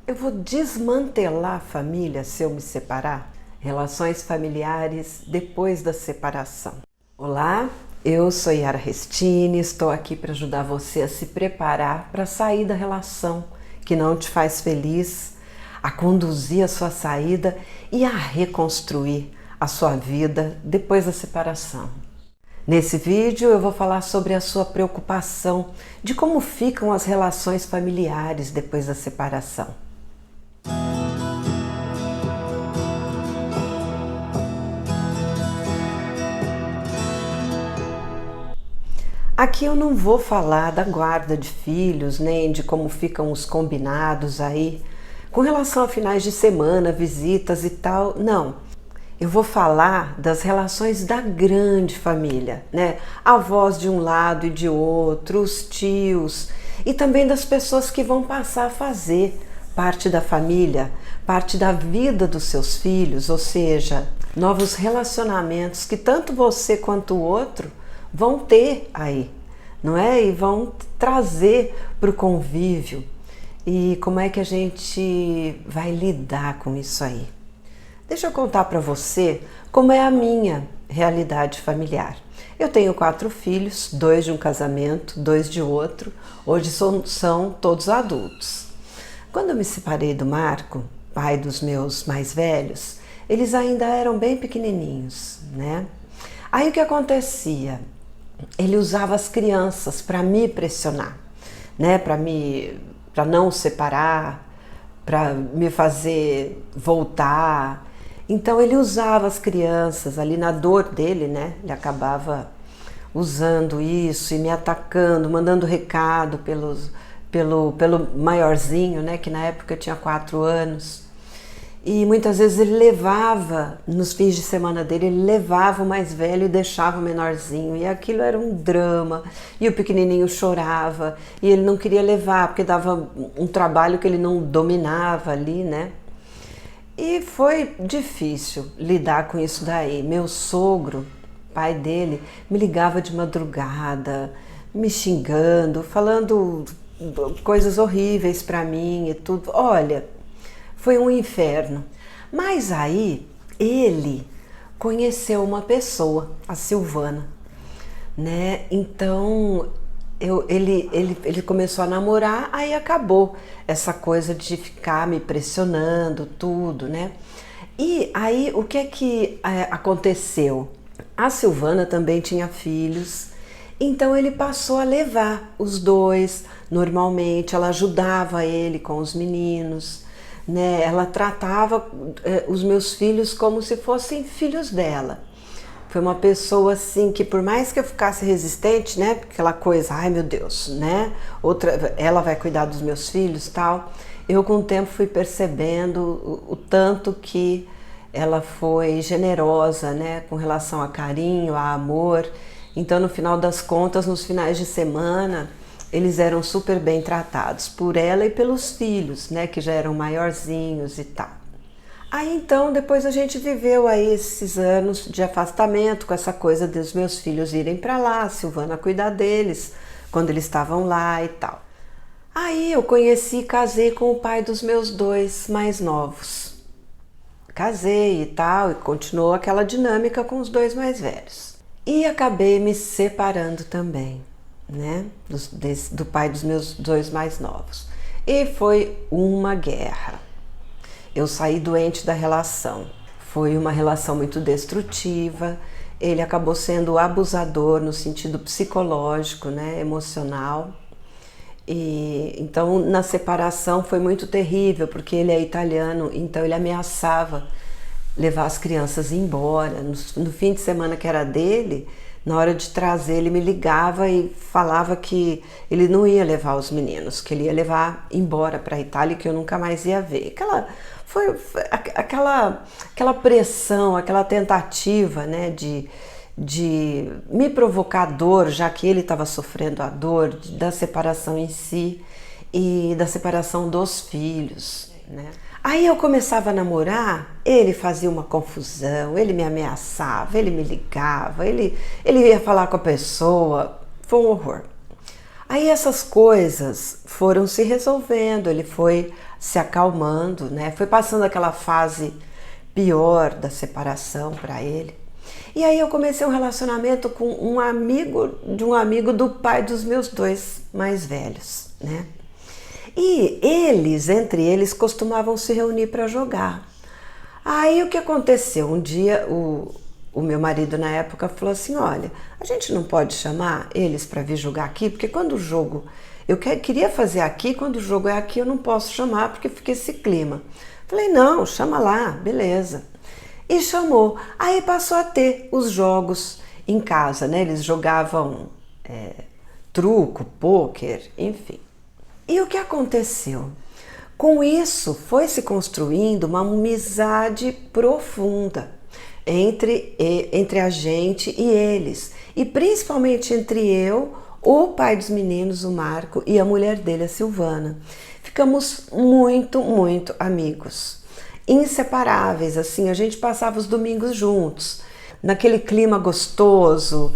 Eu vou desmantelar a família se eu me separar? Relações familiares depois da separação. Olá, eu sou Yara Restini, estou aqui para ajudar você a se preparar para sair da relação que não te faz feliz, a conduzir a sua saída e a reconstruir a sua vida depois da separação. Nesse vídeo eu vou falar sobre a sua preocupação de como ficam as relações familiares depois da separação. Aqui eu não vou falar da guarda de filhos, nem de como ficam os combinados aí, com relação a finais de semana, visitas e tal, não. Eu vou falar das relações da grande família, né? Avós de um lado e de outro, os tios, e também das pessoas que vão passar a fazer parte da família, parte da vida dos seus filhos, ou seja, novos relacionamentos que tanto você quanto o outro vão ter aí, não é? E vão trazer para o convívio. E como é que a gente vai lidar com isso aí? Deixa eu contar para você como é a minha realidade familiar. Eu tenho 4 filhos, 2 de um casamento, 2 de outro. Hoje são todos adultos. Quando eu me separei do Marco, pai dos meus mais velhos, eles ainda eram bem pequenininhos, né? Aí o que acontecia? Ele usava as crianças para me pressionar, né? Para não separar, para me fazer voltar. Então ele usava as crianças ali na dor dele, né? Ele acabava usando isso e me atacando, mandando recado pelo maiorzinho, né? Que na época tinha 4 anos. E muitas vezes ele levava, nos fins de semana dele, ele levava o mais velho e deixava o menorzinho. E aquilo era um drama. E o pequenininho chorava. E ele não queria levar, porque dava um trabalho que ele não dominava ali, né? E foi difícil lidar com isso daí. Meu sogro, pai dele, me ligava de madrugada, me xingando, falando coisas horríveis para mim e tudo. Olha, foi um inferno. Mas aí ele conheceu uma pessoa, a Silvana, né? Então ele começou a namorar, aí acabou essa coisa de ficar me pressionando, tudo, né? E aí o que aconteceu? A Silvana também tinha filhos, então ele passou a levar os dois normalmente, ela ajudava ele com os meninos, né? Ela tratava os meus filhos como se fossem filhos dela. Foi uma pessoa assim que, por mais que eu ficasse resistente, né? Aquela coisa, ai meu Deus, né? Ela vai cuidar dos meus filhos, tal. Eu com o tempo fui percebendo o tanto que ela foi generosa, né? Com relação a carinho, a amor. Então, no final das contas, nos finais de semana, eles eram super bem tratados por ela e pelos filhos, né? Que já eram maiorzinhos e tal. Aí então, depois a gente viveu aí esses anos de afastamento com essa coisa dos meus filhos irem para lá, a Silvana cuidar deles, quando eles estavam lá e tal. Aí eu conheci e casei com o pai dos meus 2 mais novos. Casei e tal, e continuou aquela dinâmica com os 2 mais velhos. E acabei me separando também, né, do pai dos meus 2 mais novos. E foi uma guerra. Eu saí doente da relação. Foi uma relação muito destrutiva. Ele acabou sendo abusador no sentido psicológico, né, emocional. E então na separação foi muito terrível, porque ele é italiano, então ele ameaçava levar as crianças embora. No fim de semana que era dele, na hora de trazer, ele me ligava e falava que ele não ia levar os meninos, que ele ia levar embora para a Itália e que eu nunca mais ia ver. Aquela pressão, aquela tentativa, né, de me provocar dor, já que ele estava sofrendo a dor da separação em si e da separação dos filhos, né? Aí eu começava a namorar, ele fazia uma confusão, ele me ameaçava, ele me ligava, ele ia falar com a pessoa, foi um horror. Aí essas coisas foram se resolvendo, ele foi se acalmando, né? Foi passando aquela fase pior da separação para ele. E aí eu comecei um relacionamento com um amigo do pai dos meus dois mais velhos, né? E entre eles, costumavam se reunir para jogar. Aí o que aconteceu? Um dia o meu marido na época falou assim, olha, a gente não pode chamar eles para vir jogar aqui, porque quando o jogo, queria fazer aqui, quando o jogo é aqui eu não posso chamar porque fica esse clima. Falei, não, chama lá, beleza. E chamou. Aí passou a ter os jogos em casa, né? Eles jogavam truco, pôquer, enfim. E o que aconteceu? Com isso foi se construindo uma amizade profunda entre a gente e eles. E principalmente entre eu, o pai dos meninos, o Marco, e a mulher dele, a Silvana. Ficamos muito, muito amigos. Inseparáveis, assim, a gente passava os domingos juntos, naquele clima gostoso.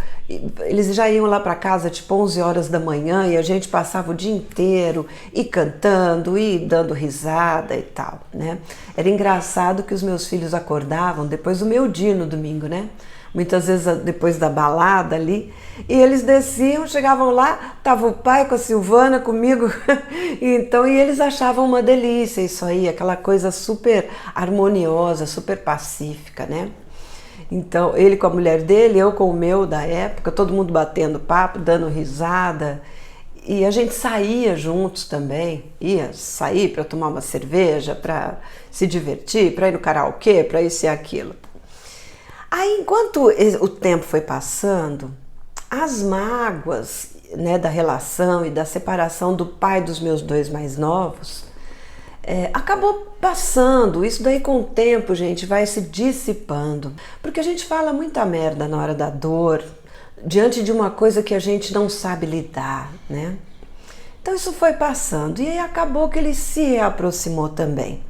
Eles já iam lá para casa tipo 11 horas da manhã e a gente passava o dia inteiro e cantando e dando risada e tal, né? Era engraçado que os meus filhos acordavam depois do meu dia no domingo, né? Muitas vezes depois da balada ali, e eles desciam, chegavam lá, tava o pai com a Silvana, comigo, então, e eles achavam uma delícia isso aí, aquela coisa super harmoniosa, super pacífica, né? Então, ele com a mulher dele, eu com o meu da época, todo mundo batendo papo, dando risada. E a gente saía juntos também, ia sair para tomar uma cerveja, para se divertir, para ir no karaokê, para isso e aquilo. Aí, enquanto o tempo foi passando, as mágoas, né, da relação e da separação do pai dos meus dois mais novos, acabou passando. Isso daí com o tempo, gente, vai se dissipando, porque a gente fala muita merda na hora da dor, diante de uma coisa que a gente não sabe lidar, né? Então isso foi passando e aí acabou que ele se reaproximou também.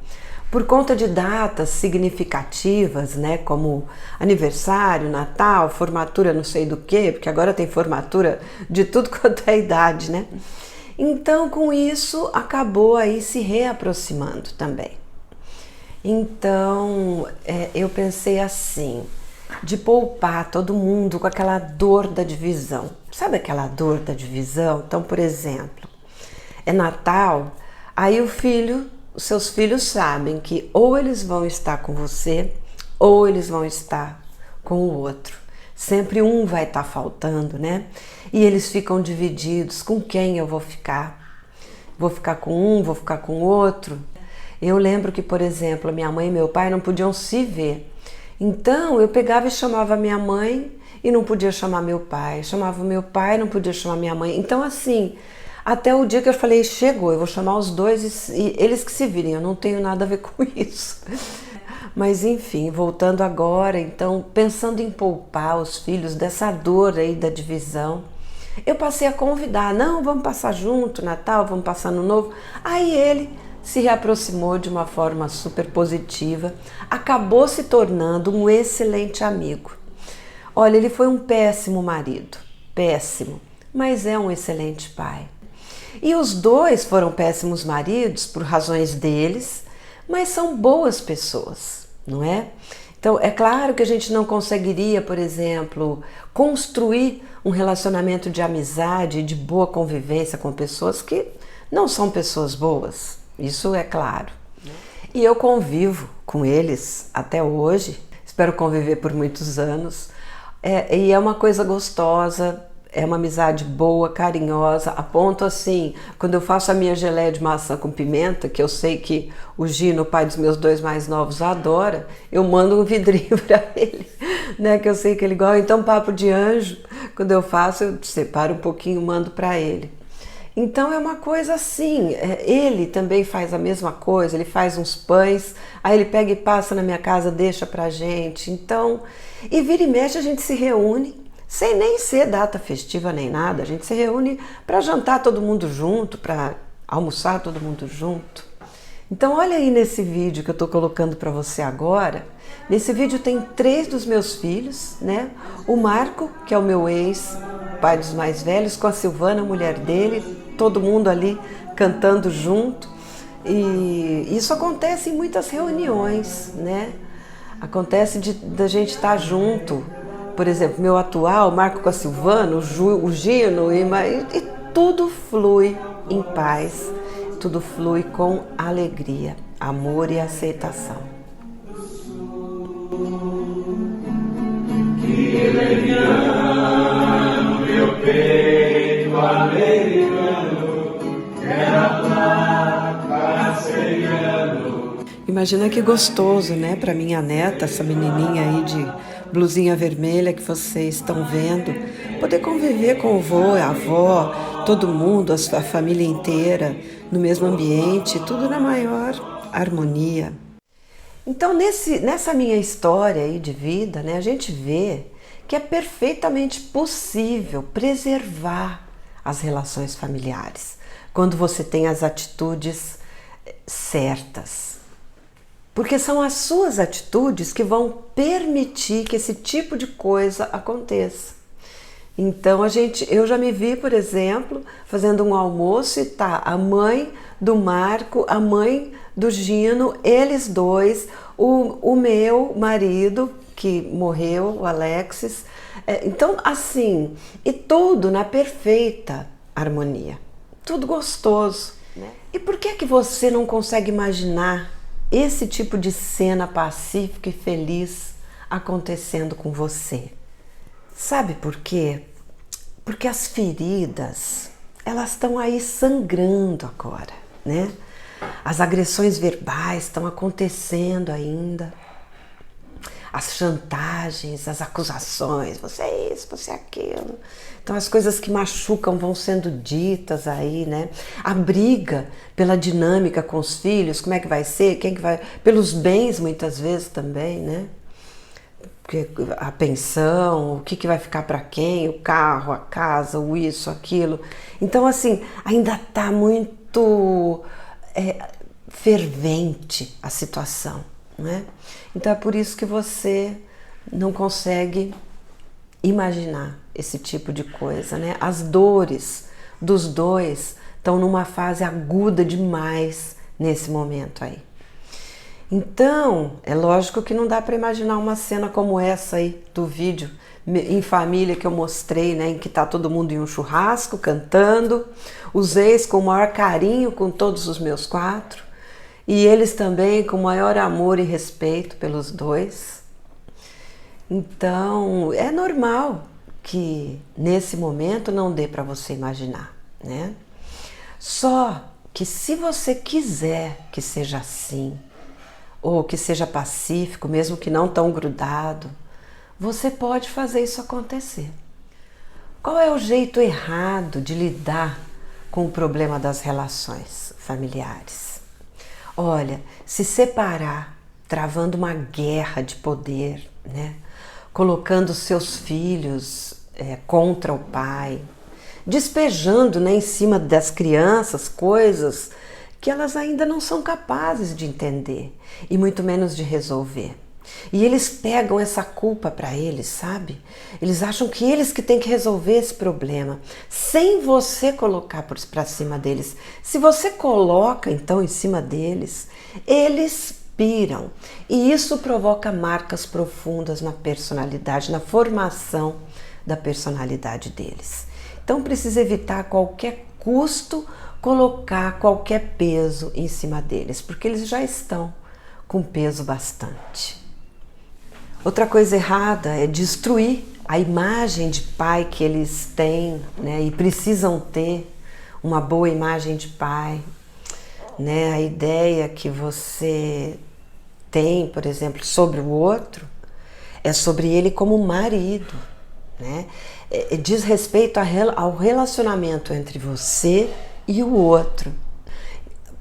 Por conta de datas significativas, né, como aniversário, Natal, formatura não sei do que, porque agora tem formatura de tudo quanto é idade, né? Então, com isso, acabou aí se reaproximando também. Então, eu pensei assim, de poupar todo mundo com aquela dor da divisão. Sabe aquela dor da divisão? Então, por exemplo, é Natal, aí os seus filhos sabem que ou eles vão estar com você, ou eles vão estar com o outro. Sempre um vai estar faltando, né? E eles ficam divididos, com quem eu vou ficar? Vou ficar com um, vou ficar com o outro? Eu lembro que, por exemplo, minha mãe e meu pai não podiam se ver. Então, eu pegava e chamava minha mãe e não podia chamar meu pai. Chamava o meu pai e não podia chamar minha mãe. Então, assim, até o dia que eu falei, chegou, eu vou chamar os dois e eles que se virem, eu não tenho nada a ver com isso. Mas enfim, voltando agora, então, pensando em poupar os filhos dessa dor aí da divisão, eu passei a convidar, não, vamos passar junto, Natal, vamos passar no Novo. Aí ele se reaproximou de uma forma super positiva, acabou se tornando um excelente amigo. Olha, ele foi um péssimo marido, péssimo, mas é um excelente pai. E os dois foram péssimos maridos por razões deles, mas são boas pessoas, não é? Então, é claro que a gente não conseguiria, por exemplo, construir um relacionamento de amizade, de boa convivência com pessoas que não são pessoas boas, isso é claro. E eu convivo com eles até hoje, espero conviver por muitos anos, e é uma coisa gostosa. É uma amizade boa, carinhosa, a ponto assim, quando eu faço a minha geleia de maçã com pimenta, que eu sei que o Gino, o pai dos meus dois mais novos, adora, eu mando um vidrinho para ele, né, que eu sei que ele gosta. Então, papo de anjo, quando eu faço, eu separo um pouquinho e mando para ele. Então é uma coisa assim, ele também faz a mesma coisa, ele faz uns pães, aí ele pega e passa na minha casa, deixa pra gente. Então, e vira e mexe a gente se reúne, sem nem ser data festiva nem nada, a gente se reúne para jantar todo mundo junto, para almoçar todo mundo junto. Então olha aí nesse vídeo que eu estou colocando para você agora. Nesse vídeo tem 3 dos meus filhos, né? O Marco, que é o meu ex, pai dos mais velhos, com a Silvana, a mulher dele, todo mundo ali cantando junto. E isso acontece em muitas reuniões, né? Acontece da gente estar junto. Por exemplo, meu atual, Marco com a Silvana, o Gino, e tudo flui em paz, tudo flui com alegria, amor e aceitação. Que leviano, meu peito americano, era placa seriano. Imagina que gostoso, né, para minha neta, essa menininha aí de blusinha vermelha que vocês estão vendo, poder conviver com o vô, a avó, todo mundo, a família inteira, no mesmo ambiente, tudo na maior harmonia. Então, nessa minha história aí de vida, né, a gente vê que é perfeitamente possível preservar as relações familiares quando você tem as atitudes certas. Porque são as suas atitudes que vão permitir que esse tipo de coisa aconteça. Então eu já me vi, por exemplo, fazendo um almoço e tá a mãe do Marco, a mãe do Gino, eles dois, o meu marido que morreu, o Alexis. Então, assim, e tudo na perfeita harmonia, tudo gostoso, né? E por que você não consegue imaginar esse tipo de cena pacífica e feliz acontecendo com você? Sabe por quê? Porque as feridas, elas estão aí sangrando agora, né? As agressões verbais estão acontecendo ainda. As chantagens, as acusações, você é isso, você é aquilo. Então as coisas que machucam vão sendo ditas aí, né? A briga pela dinâmica com os filhos, como é que vai ser, quem que vai... Pelos bens muitas vezes também, né? A pensão, o que vai ficar para quem, o carro, a casa, o isso, aquilo. Então assim, ainda está muito fervente a situação, né? Então é por isso que você não consegue imaginar esse tipo de coisa, né? As dores dos dois estão numa fase aguda demais nesse momento aí. Então, é lógico que não dá para imaginar uma cena como essa aí do vídeo em família que eu mostrei, né, em que tá todo mundo em um churrasco cantando, os ex com o maior carinho com todos os meus 4 e eles também com o maior amor e respeito pelos dois. Então, é normal que nesse momento não dê para você imaginar, né? Só que se você quiser que seja assim, ou que seja pacífico, mesmo que não tão grudado, você pode fazer isso acontecer. Qual é o jeito errado de lidar com o problema das relações familiares? Olha, se separar, travando uma guerra de poder, né? Colocando seus filhos contra o pai, despejando, né, em cima das crianças coisas que elas ainda não são capazes de entender e muito menos de resolver. E eles pegam essa culpa para eles, sabe? Eles acham que eles que têm que resolver esse problema, sem você colocar para cima deles. Se você coloca então em cima deles, eles piram. E isso provoca marcas profundas na personalidade, na formação da personalidade deles. Então precisa evitar a qualquer custo colocar qualquer peso em cima deles, porque eles já estão com peso bastante. Outra coisa errada é destruir a imagem de pai que eles têm, né, e precisam ter uma boa imagem de pai, né? A ideia que você tem, por exemplo, sobre o outro é sobre ele como marido, né? Diz respeito ao relacionamento entre você e o outro,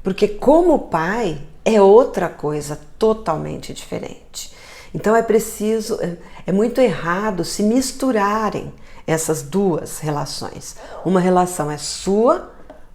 porque como pai é outra coisa totalmente diferente. Então é muito errado se misturarem essas duas relações. Uma relação é sua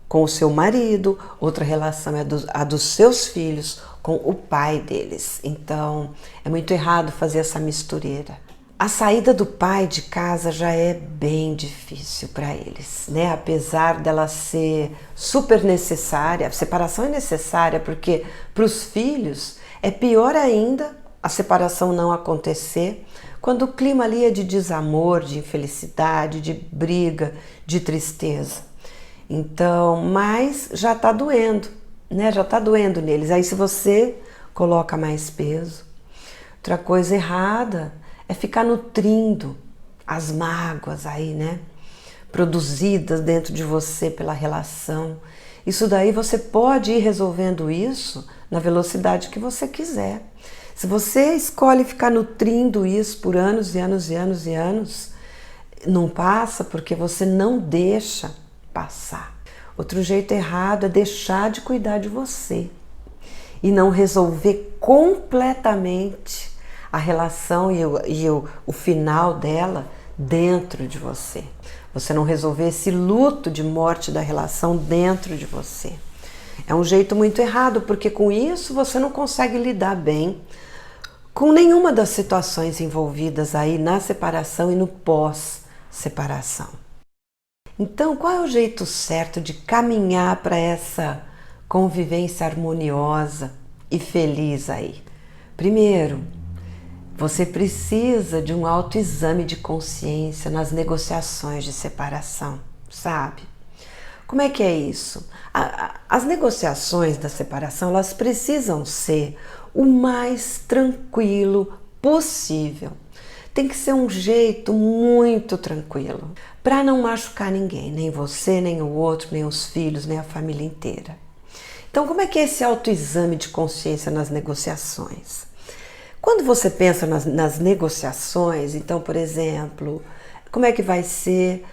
com o seu marido, outra relação é a dos seus filhos com o pai deles. Então é muito errado fazer essa mistureira. A saída do pai de casa já é bem difícil para eles, né? Apesar dela ser super necessária, a separação é necessária porque para os filhos é pior ainda a separação não acontecer quando o clima ali é de desamor, de infelicidade, de briga, de tristeza. Então, mas já está doendo, né? Já está doendo neles. Aí se você coloca mais peso, outra coisa errada é ficar nutrindo as mágoas aí, né? Produzidas dentro de você pela relação. Isso daí você pode ir resolvendo isso na velocidade que você quiser. Se você escolhe ficar nutrindo isso por anos e anos e anos e anos, não passa porque você não deixa passar. Outro jeito errado é deixar de cuidar de você e não resolver completamente a relação e o final dela dentro de você. Você não resolver esse luto de morte da relação dentro de você. É um jeito muito errado, porque com isso você não consegue lidar bem com nenhuma das situações envolvidas aí na separação e no pós-separação. Então, qual é o jeito certo de caminhar para essa convivência harmoniosa e feliz aí? Primeiro, você precisa de um autoexame de consciência nas negociações de separação, sabe? Como é que é isso? As negociações da separação, elas precisam ser o mais tranquilo possível. Tem que ser um jeito muito tranquilo, para não machucar ninguém, nem você, nem o outro, nem os filhos, nem a família inteira. Então, como é que é esse autoexame de consciência nas negociações? Quando você pensa nas negociações, então, por exemplo, como é que vai ser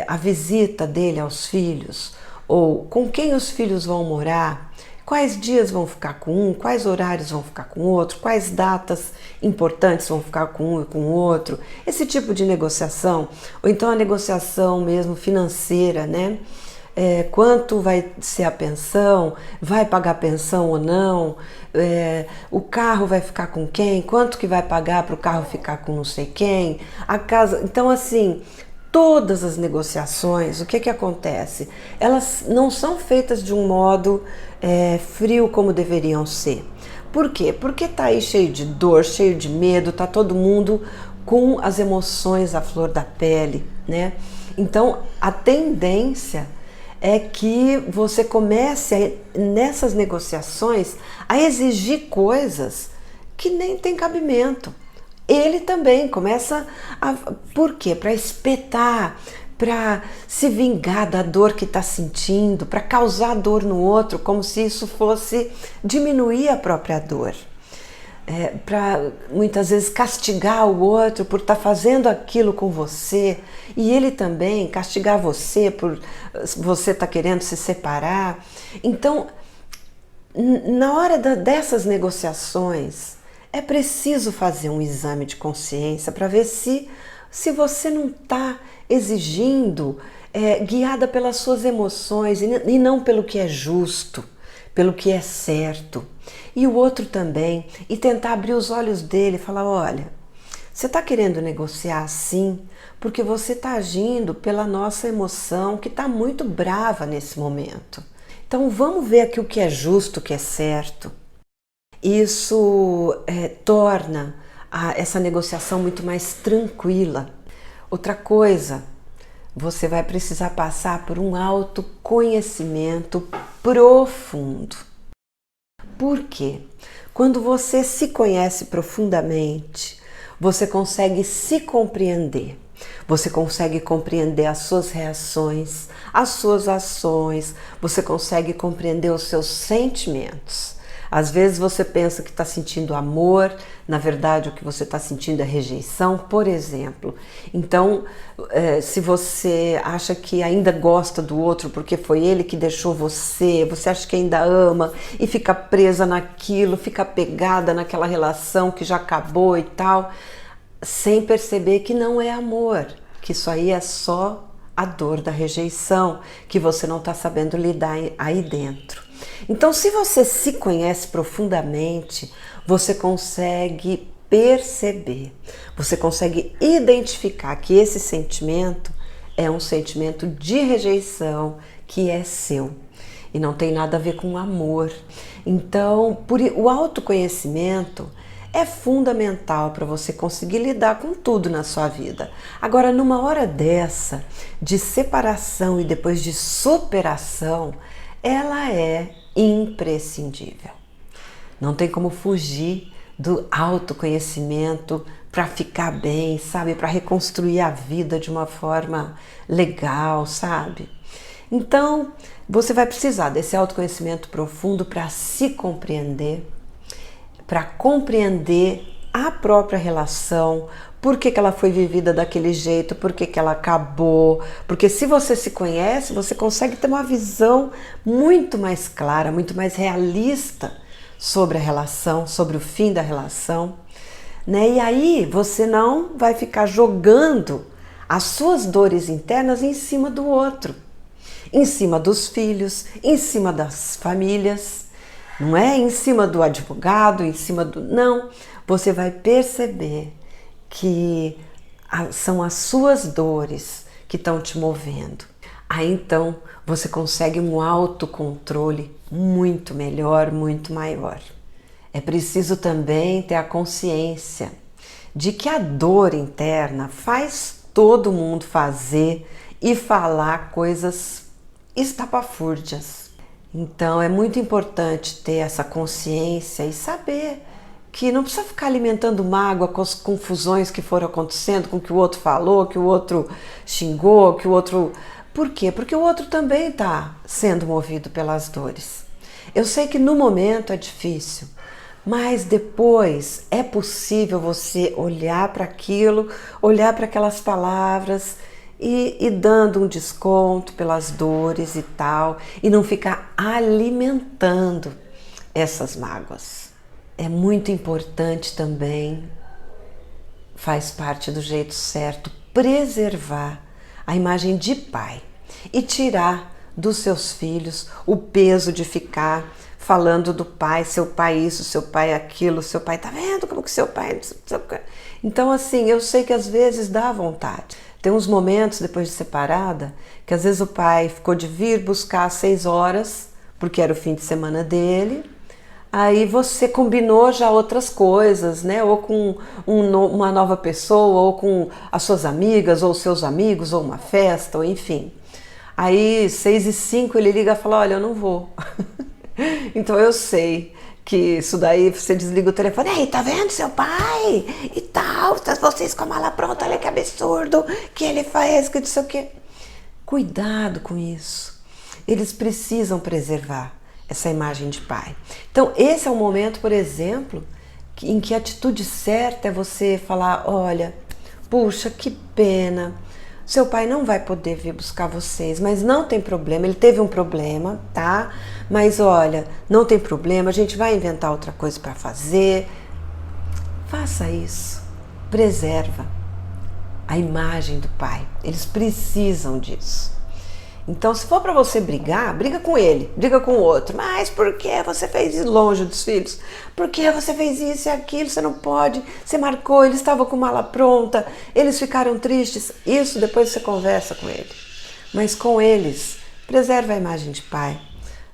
a visita dele aos filhos? Ou com quem os filhos vão morar? Quais dias vão ficar com um? Quais horários vão ficar com o outro? Quais datas importantes vão ficar com um e com o outro? Esse tipo de negociação. Ou então a negociação mesmo financeira, né? Quanto vai ser a pensão, vai pagar pensão ou não, o carro vai ficar com quem, quanto que vai pagar para o carro ficar com não sei quem, a casa. Então, assim, todas as negociações, o que acontece? Elas não são feitas de um modo frio como deveriam ser. Por quê? Porque tá aí cheio de dor, cheio de medo, tá todo mundo com as emoções à flor da pele, né? Então, a tendência é que você comece nessas negociações a exigir coisas que nem tem cabimento. Ele também começa a... Por quê? Para espetar, para se vingar da dor que está sentindo, para causar dor no outro, como se isso fosse diminuir a própria dor. Para muitas vezes castigar o outro por estar fazendo aquilo com você e ele também castigar você por você estar querendo se separar. Então, na hora dessas negociações, é preciso fazer um exame de consciência para ver se você não está exigindo, guiada pelas suas emoções e não pelo que é justo, pelo que é certo. E o outro também, e tentar abrir os olhos dele e falar, olha, você está querendo negociar assim porque você está agindo pela nossa emoção que está muito brava nesse momento. Então vamos ver aqui o que é justo, o que é certo. Isso torna essa negociação muito mais tranquila. Outra coisa, você vai precisar passar por um autoconhecimento profundo. Por quê? Quando você se conhece profundamente, você consegue se compreender. Você consegue compreender as suas reações, as suas ações, você consegue compreender os seus sentimentos. Às vezes você pensa que está sentindo amor, na verdade o que você está sentindo é rejeição, por exemplo. Então, se você acha que ainda gosta do outro porque foi ele que deixou você acha que ainda ama e fica presa naquilo, fica pegada naquela relação que já acabou e tal, sem perceber que não é amor, que isso aí é só a dor da rejeição, que você não está sabendo lidar aí dentro. Então, se você se conhece profundamente, você consegue perceber. Você consegue identificar que esse sentimento é um sentimento de rejeição que é seu e não tem nada a ver com amor. Então, o autoconhecimento é fundamental para você conseguir lidar com tudo na sua vida. Agora, numa hora dessa de separação e depois de superação, ela é imprescindível. Não tem como fugir do autoconhecimento para ficar bem, sabe? Para reconstruir a vida de uma forma legal, sabe? Então, você vai precisar desse autoconhecimento profundo para se compreender, para compreender a própria relação, por que ela foi vivida daquele jeito, por que ela acabou. Porque se você se conhece, você consegue ter uma visão muito mais clara, muito mais realista sobre a relação, sobre o fim da relação, né? E aí você não vai ficar jogando as suas dores internas em cima do outro, em cima dos filhos, em cima das famílias, não é em cima do advogado, em cima do... Não, você vai perceber que são as suas dores que estão te movendo. Aí então você consegue um autocontrole muito melhor, muito maior. É preciso também ter a consciência de que a dor interna faz todo mundo fazer e falar coisas estapafúrdias. Então é muito importante ter essa consciência e saber que não precisa ficar alimentando mágoa com as confusões que foram acontecendo, com o que o outro falou, que o outro xingou, que o outro... Por quê? Porque o outro também está sendo movido pelas dores. Eu sei que no momento é difícil, mas depois é possível você olhar para aquilo, olhar para aquelas palavras e dando um desconto pelas dores e tal, e não ficar alimentando essas mágoas. É muito importante também, faz parte do jeito certo, preservar a imagem de pai e tirar dos seus filhos o peso de ficar falando do pai, seu pai isso, seu pai aquilo, seu pai tá vendo como que seu pai... Então assim, eu sei que às vezes dá vontade. Tem uns momentos depois de separada que às vezes o pai ficou de vir buscar às 6 horas, porque era o fim de semana dele. Aí você combinou já outras coisas, né? Ou com uma nova pessoa, ou com as suas amigas, ou seus amigos, ou uma festa, ou enfim. Aí 6h05 ele liga e fala, olha, eu não vou. Então eu sei que isso daí, você desliga o telefone, ei, tá vendo seu pai? E tal, vocês com a mala pronta, olha que absurdo que ele faz, que não sei o quê. Cuidado com isso. Eles precisam preservar essa imagem de pai. Então esse é o momento, por exemplo, em que a atitude certa é você falar, olha, puxa, que pena, seu pai não vai poder vir buscar vocês, mas não tem problema, ele teve um problema, tá? Mas olha, não tem problema, a gente vai inventar outra coisa para fazer. Faça isso, preserva a imagem do pai, eles precisam disso. Então, se for para você brigar, briga com ele, briga com o outro. Mas por que você fez isso longe dos filhos? Por que você fez isso e aquilo? Você não pode, você marcou, eles estavam com mala pronta, eles ficaram tristes. Isso depois você conversa com ele. Mas com eles, preserva a imagem de pai.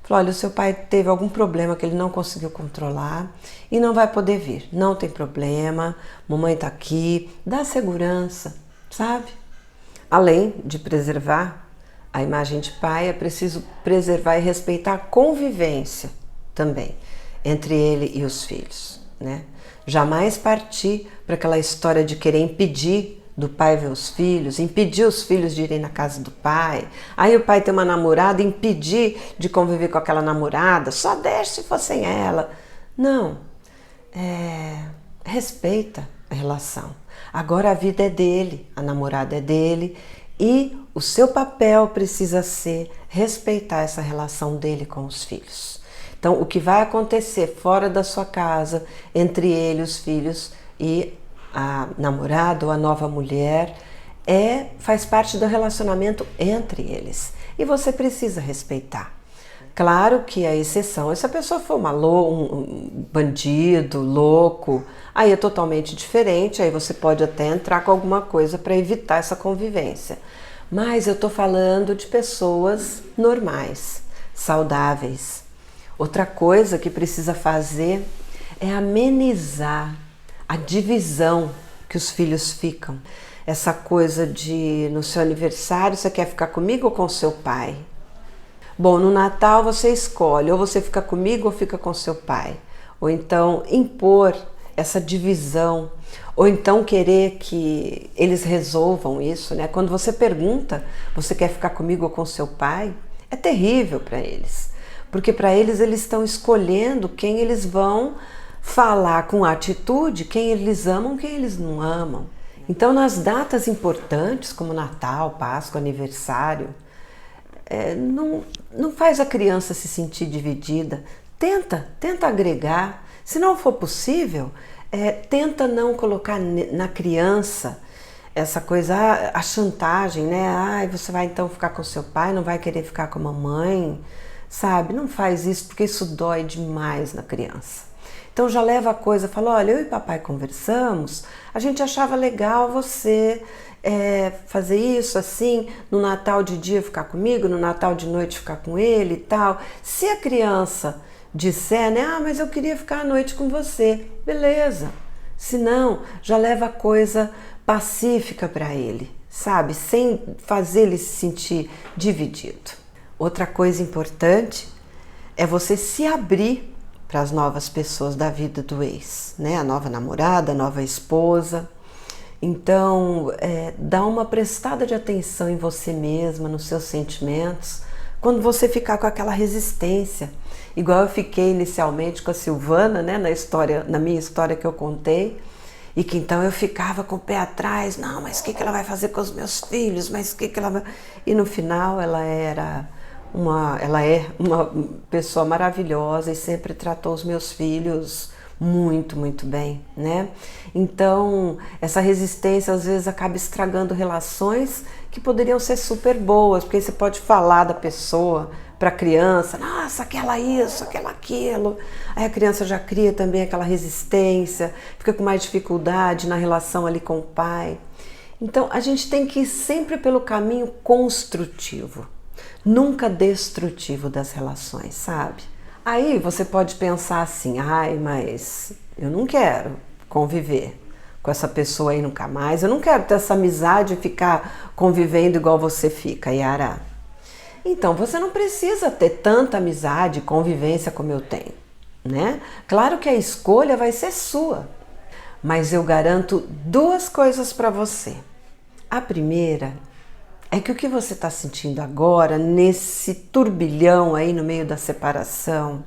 Fala, olha, o seu pai teve algum problema que ele não conseguiu controlar e não vai poder vir. Não tem problema, mamãe está aqui, dá segurança, sabe? Além de preservar a imagem de pai, é preciso preservar e respeitar a convivência também entre ele e os filhos, né? Jamais partir para aquela história de querer impedir do pai ver os filhos, impedir os filhos de irem na casa do pai. Aí o pai tem uma namorada, impedir de conviver com aquela namorada, só deixa se for sem ela. Não, respeita a relação. Agora a vida é dele, a namorada é dele, e o seu papel precisa ser respeitar essa relação dele com os filhos. Então, o que vai acontecer fora da sua casa, entre ele, os filhos e a namorada ou a nova mulher, faz parte do relacionamento entre eles. E você precisa respeitar. Claro que a exceção, se a pessoa for um bandido, louco, aí é totalmente diferente, aí você pode até entrar com alguma coisa para evitar essa convivência. Mas eu estou falando de pessoas normais, saudáveis. Outra coisa que precisa fazer é amenizar a divisão que os filhos ficam. Essa coisa de no seu aniversário você quer ficar comigo ou com seu pai? Bom, no Natal você escolhe, ou você fica comigo ou fica com seu pai. Ou então impor essa divisão, ou então querer que eles resolvam isso, né? Quando você pergunta, você quer ficar comigo ou com seu pai? É terrível para eles, porque para eles estão escolhendo quem eles vão falar com atitude, quem eles amam, quem eles não amam. Então, nas datas importantes, como Natal, Páscoa, aniversário, não faz a criança se sentir dividida. Tenta agregar. Se não for possível, tenta não colocar na criança essa coisa, a chantagem, né? Ai, você vai então ficar com seu pai, não vai querer ficar com a mamãe, sabe? Não faz isso, porque isso dói demais na criança. Então já leva a coisa, fala, olha, eu e papai conversamos, a gente achava legal você fazer isso assim, no Natal de dia ficar comigo, no Natal de noite ficar com ele e tal. Se a criança disser, né, mas eu queria ficar à noite com você, beleza. Se não, já leva a coisa pacífica para ele, sabe? Sem fazer ele se sentir dividido. Outra coisa importante é você se abrir para as novas pessoas da vida do ex, né? A nova namorada, a nova esposa. Então, dá uma prestada de atenção em você mesma, nos seus sentimentos, quando você ficar com aquela resistência, igual eu fiquei inicialmente com a Silvana, né? Na minha história que eu contei, e que então eu ficava com o pé atrás, não, mas o que ela vai fazer com os meus filhos, mas o que ela vai... E no final ela é uma pessoa maravilhosa e sempre tratou os meus filhos muito, muito bem, né? Então, essa resistência às vezes acaba estragando relações que poderiam ser super boas, porque você pode falar da pessoa para a criança, nossa, aquela isso, aquela aquilo. Aí a criança já cria também aquela resistência, fica com mais dificuldade na relação ali com o pai. Então, a gente tem que ir sempre pelo caminho construtivo, nunca destrutivo das relações, sabe? Aí você pode pensar assim, ai, mas eu não quero conviver com essa pessoa aí nunca mais, eu não quero ter essa amizade e ficar convivendo igual você fica, Yara. Então, você não precisa ter tanta amizade e convivência como eu tenho, né? Claro que a escolha vai ser sua, mas eu garanto duas coisas para você. A primeira é que o que você está sentindo agora, nesse turbilhão aí no meio da separação,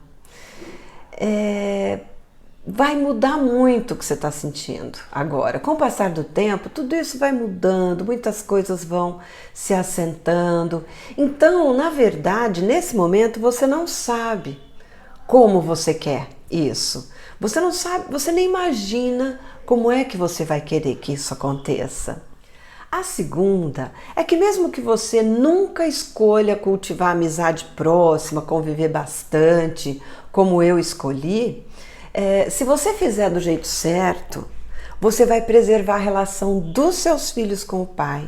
vai mudar muito o que você está sentindo agora. Com o passar do tempo, tudo isso vai mudando, muitas coisas vão se assentando. Então, na verdade, nesse momento, você não sabe como você quer isso. Você não sabe, você nem imagina como é que você vai querer que isso aconteça. A segunda é que mesmo que você nunca escolha cultivar amizade próxima, conviver bastante, como eu escolhi, se você fizer do jeito certo, você vai preservar a relação dos seus filhos com o pai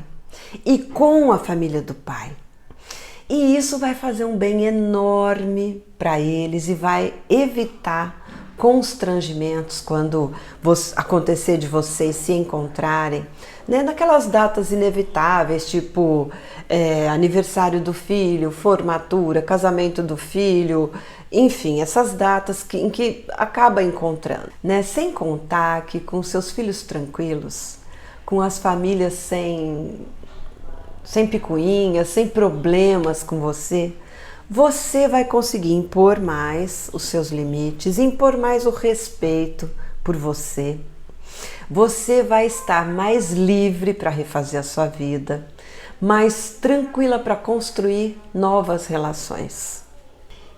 e com a família do pai. E isso vai fazer um bem enorme para eles e vai evitar constrangimentos quando acontecer de vocês se encontrarem, né? Naquelas datas inevitáveis, tipo aniversário do filho, formatura, casamento do filho, enfim, essas datas em que acaba encontrando, né? Sem contar que com seus filhos tranquilos, com as famílias sem picuinhas, sem problemas com você, você vai conseguir impor mais os seus limites, impor mais o respeito por você. Você vai estar mais livre para refazer a sua vida, mais tranquila para construir novas relações.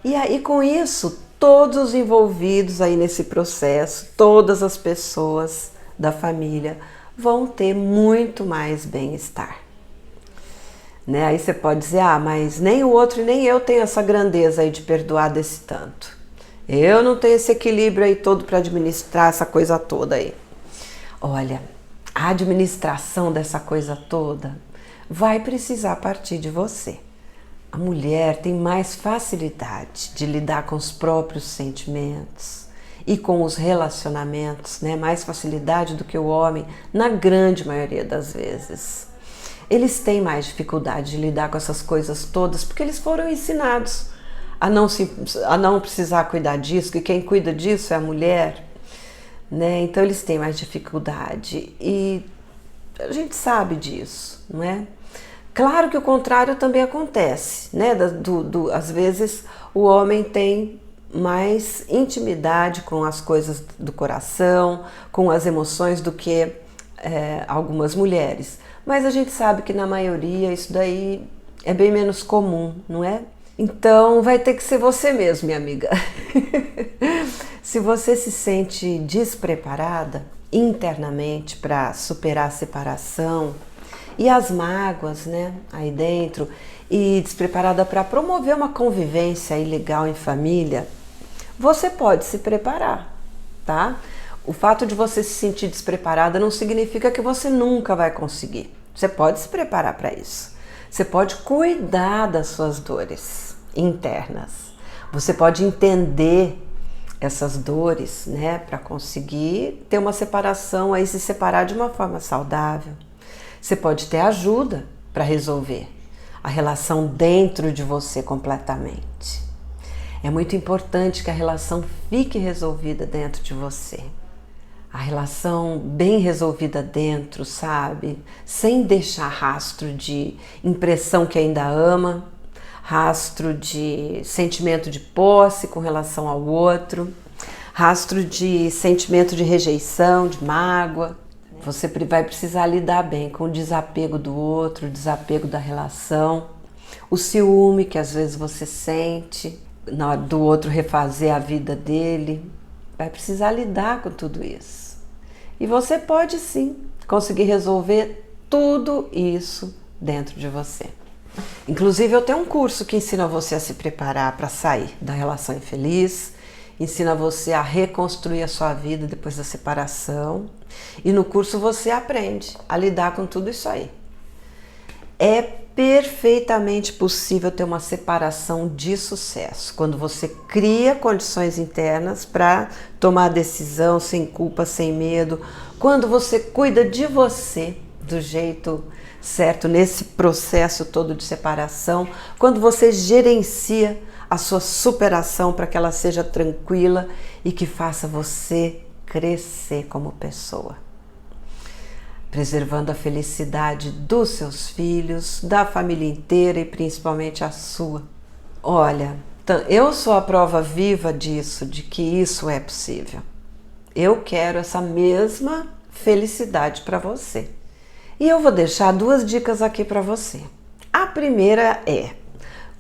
E aí, com isso, todos os envolvidos aí nesse processo, todas as pessoas da família vão ter muito mais bem-estar. né? Aí você pode dizer, ah, mas nem o outro e nem eu tenho essa grandeza aí de perdoar desse tanto. Eu não tenho esse equilíbrio aí todo para administrar essa coisa toda aí. Olha, a administração dessa coisa toda vai precisar partir de você. A mulher tem mais facilidade de lidar com os próprios sentimentos e com os relacionamentos, né? Mais facilidade do que o homem, na grande maioria das vezes. Eles têm mais dificuldade de lidar com essas coisas todas porque eles foram ensinados a não precisar cuidar disso, que quem cuida disso é a mulher, né? Então eles têm mais dificuldade e a gente sabe disso, não é? Claro que o contrário também acontece, né? Às vezes o homem tem mais intimidade com as coisas do coração, com as emoções do que algumas mulheres. Mas a gente sabe que na maioria isso daí é bem menos comum, não é? Então vai ter que ser você mesmo, minha amiga. Se você se sente despreparada internamente para superar a separação e as mágoas, né, aí dentro, e despreparada para promover uma convivência aí legal em família, você pode se preparar, tá? O fato de você se sentir despreparada não significa que você nunca vai conseguir. Você pode se preparar para isso. Você pode cuidar das suas dores internas. Você pode entender essas dores, né, para conseguir ter uma separação, aí se separar de uma forma saudável. Você pode ter ajuda para resolver a relação dentro de você completamente. É muito importante que a relação fique resolvida dentro de você. A relação bem resolvida dentro, sabe? Sem deixar rastro de impressão que ainda ama, rastro de sentimento de posse com relação ao outro, rastro de sentimento de rejeição, de mágoa. Você vai precisar lidar bem com o desapego do outro, o desapego da relação, o ciúme que às vezes você sente na hora do outro refazer a vida dele. Vai precisar lidar com tudo isso. E você pode sim conseguir resolver tudo isso dentro de você. Inclusive eu tenho um curso que ensina você a se preparar para sair da relação infeliz, ensina você a reconstruir a sua vida depois da separação, e no curso você aprende a lidar com tudo isso aí. É perfeitamente possível ter uma separação de sucesso quando você cria condições internas para tomar decisão sem culpa, sem medo, quando você cuida de você do jeito certo nesse processo todo de separação, quando você gerencia a sua superação para que ela seja tranquila e que faça você crescer como pessoa, preservando a felicidade dos seus filhos, da família inteira e principalmente a sua. Olha, eu sou a prova viva disso, de que isso é possível. Eu quero essa mesma felicidade para você. E eu vou deixar 2 dicas aqui para você. A primeira é: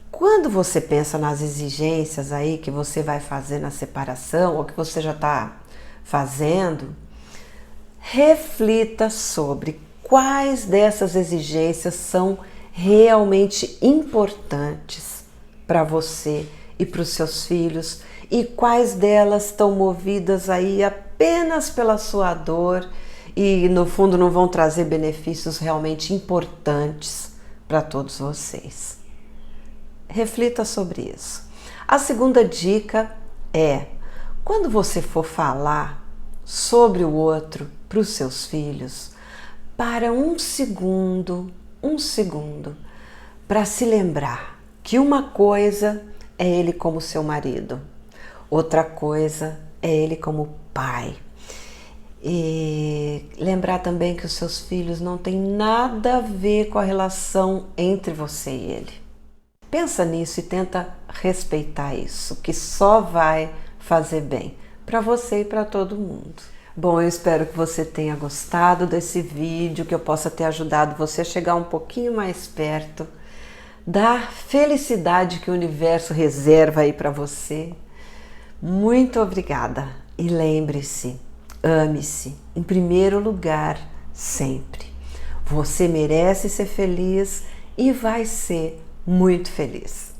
quando você pensa nas exigências aí que você vai fazer na separação, ou que você já está fazendo, reflita sobre quais dessas exigências são realmente importantes para você e para os seus filhos e quais delas estão movidas aí apenas pela sua dor e no fundo não vão trazer benefícios realmente importantes para todos vocês. Reflita sobre isso. A segunda dica é: quando você for falar sobre o outro para os seus filhos, para um segundo, para se lembrar que uma coisa é ele como seu marido, outra coisa é ele como pai. E lembrar também que os seus filhos não têm nada a ver com a relação entre você e ele. Pensa nisso e tenta respeitar isso, que só vai fazer bem para você e para todo mundo. Bom, eu espero que você tenha gostado desse vídeo, que eu possa ter ajudado você a chegar um pouquinho mais perto da felicidade que o universo reserva aí para você. Muito obrigada e lembre-se, ame-se em primeiro lugar sempre. Você merece ser feliz e vai ser muito feliz.